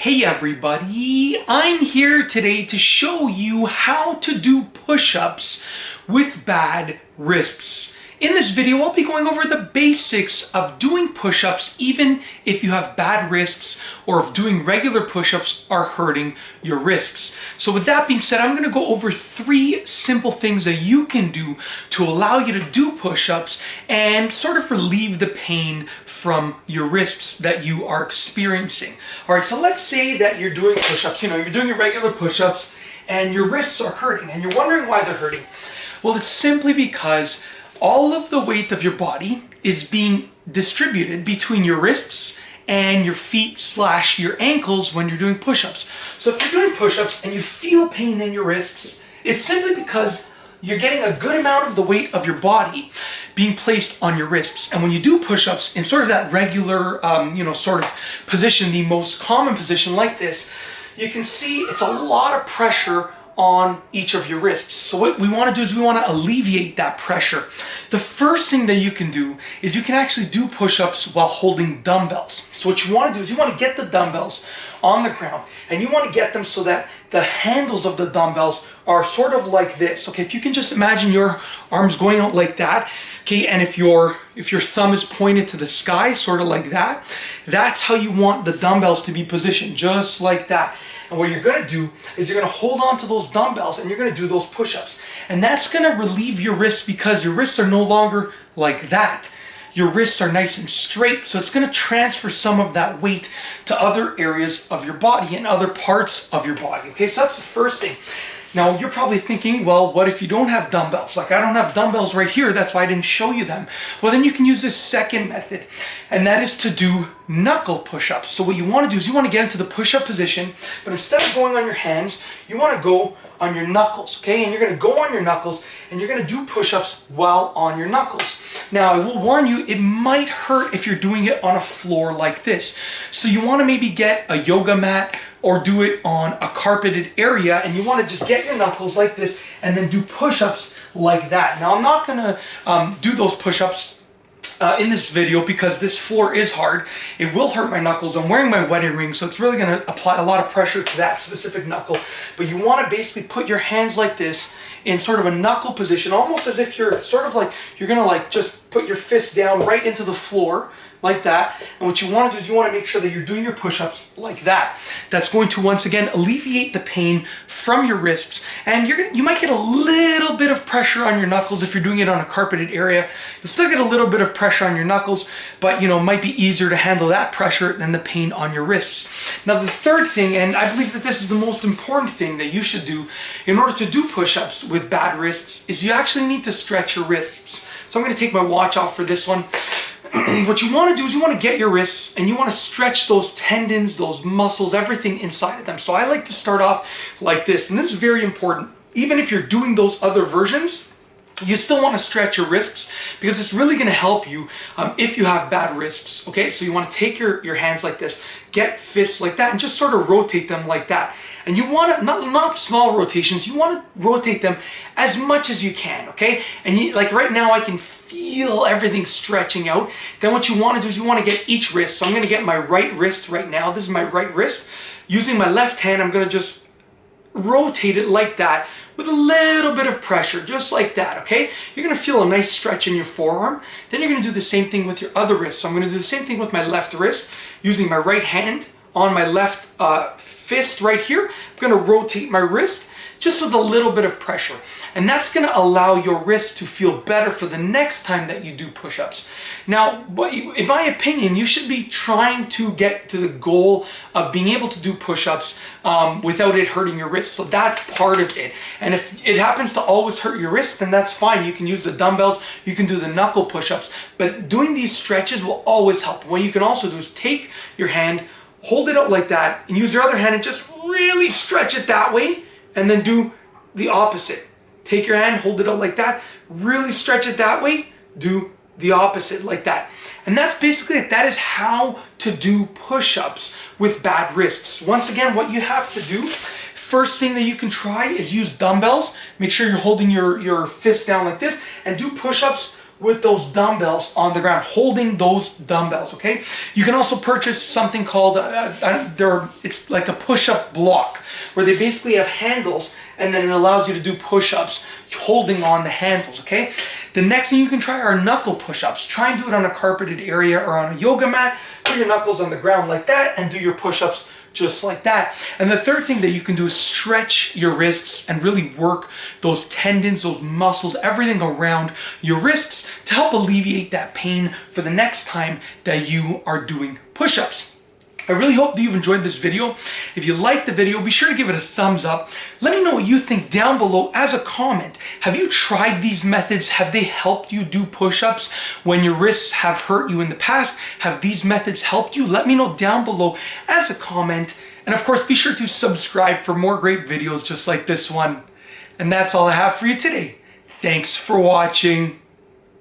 Hey everybody, I'm here today to show you how to do push-ups with bad wrists. In this video, I'll be going over the basics of doing push-ups even if you have bad wrists or if doing regular push-ups are hurting your wrists. So with that being said, I'm going to go over 3 simple things that you can do to allow you to do push-ups and sort of relieve the pain from your wrists that you are experiencing. All right, so let's say that you're doing push-ups, you're doing your regular push-ups and your wrists are hurting and you're wondering why they're hurting. Well, it's simply because all of the weight of your body is being distributed between your wrists and your feet / your ankles when you're doing push-ups. So if you're doing push-ups and you feel pain in your wrists, it's simply because you're getting a good amount of the weight of your body being placed on your wrists. And when you do push-ups in sort of that regular, sort of position, the most common position like this, you can see it's a lot of pressure on each of your wrists. So what we want to do is we want to alleviate that pressure. The first thing that you can do is you can actually do push-ups while holding dumbbells. So what you want to do is you want to get the dumbbells on the ground and you want to get them so that the handles of the dumbbells are sort of like this. Okay, if you can just imagine your arms going out like that, okay, and if your thumb is pointed to the sky, sort of like that, that's how you want the dumbbells to be positioned, just like that. And what you're going to do is you're going to hold on to those dumbbells and you're going to do those push-ups. And that's going to relieve your wrists because your wrists are no longer like that. Your wrists are nice and straight, so it's going to transfer some of that weight to other areas of your body and other parts of your body. Okay, so that's the first thing. Now, you're probably thinking, well, what if you don't have dumbbells? Like, I don't have dumbbells right here, that's why I didn't show you them. Well, then you can use this second method, and that is to do knuckle push-ups. So what you want to do is you want to get into the push-up position, but instead of going on your hands, you want to go on your knuckles, okay? And you're going to go on your knuckles, and you're going to do push-ups while on your knuckles. Now, I will warn you, it might hurt if you're doing it on a floor like this. So you want to maybe get a yoga mat or do it on a carpeted area, and you want to just get your knuckles like this and then do push-ups like that. Now, I'm not going to do those push-ups in this video because this floor is hard. It will hurt my knuckles. I'm wearing my wedding ring, so it's really going to apply a lot of pressure to that specific knuckle. But you want to basically put your hands like this in sort of a knuckle position, almost as if you're sort of like, you're going to like just put your fist down right into the floor like that. And what you want to do is you want to make sure that you're doing your push-ups like that. That's going to once again alleviate the pain from your wrists, and you might get a little bit of pressure on your knuckles if you're doing it on a carpeted area. You'll still get a little bit of pressure on your knuckles, but it might be easier to handle that pressure than the pain on your wrists. Now, the third thing, and I believe that this is the most important thing that you should do in order to do push-ups with bad wrists, is you actually need to stretch your wrists. So I'm going to take my watch off for this one. What you want to do is you want to get your wrists and you want to stretch those tendons, those muscles, everything inside of them. So I like to start off like this, and this is very important. Even if you're doing those other versions, you still want to stretch your wrists because it's really going to help you if you have bad wrists. Okay, so you want to take your hands like this, get fists like that, and just sort of rotate them like that. And you want to, not small rotations, you want to rotate them as much as you can, okay? And like right now I can feel everything stretching out. Then what you want to do is you want to get each wrist. So I'm going to get my right wrist right now. This is my right wrist. Using my left hand, I'm going to just rotate it like that with a little bit of pressure, just like that, okay? You're going to feel a nice stretch in your forearm. Then you're going to do the same thing with your other wrist. So I'm going to do the same thing with my left wrist, using my right hand on my left fist right here. I'm going to rotate my wrist just with a little bit of pressure. And that's going to allow your wrist to feel better for the next time that you do push-ups. Now, in my opinion, you should be trying to get to the goal of being able to do push-ups without it hurting your wrist. So that's part of it. And if it happens to always hurt your wrist, then that's fine. You can use the dumbbells, you can do the knuckle push-ups, but doing these stretches will always help. What you can also do is take your hand, hold it out like that, and use your other hand and just really stretch it that way, and then do the opposite. Take your hand, hold it out like that, really stretch it that way, do the opposite like that. And that's basically it. That is how to do push-ups with bad wrists. Once again, what you have to do, first thing that you can try is use dumbbells. Make sure you're holding your fist down like this and do push-ups with those dumbbells on the ground, holding those dumbbells, okay? You can also purchase something called, it's like a push-up block, where they basically have handles, and then it allows you to do push-ups holding on the handles, okay? The next thing you can try are knuckle push-ups. Try and do it on a carpeted area or on a yoga mat. Put your knuckles on the ground like that and do your push-ups just like that. And the third thing that you can do is stretch your wrists and really work those tendons, those muscles, everything around your wrists to help alleviate that pain for the next time that you are doing push-ups. I really hope that you've enjoyed this video. If you liked the video, be sure to give it a thumbs up. Let me know what you think down below as a comment. Have you tried these methods? Have they helped you do push-ups when your wrists have hurt you in the past? Have these methods helped you? Let me know down below as a comment. And of course, be sure to subscribe for more great videos just like this one. And that's all I have for you today. Thanks for watching.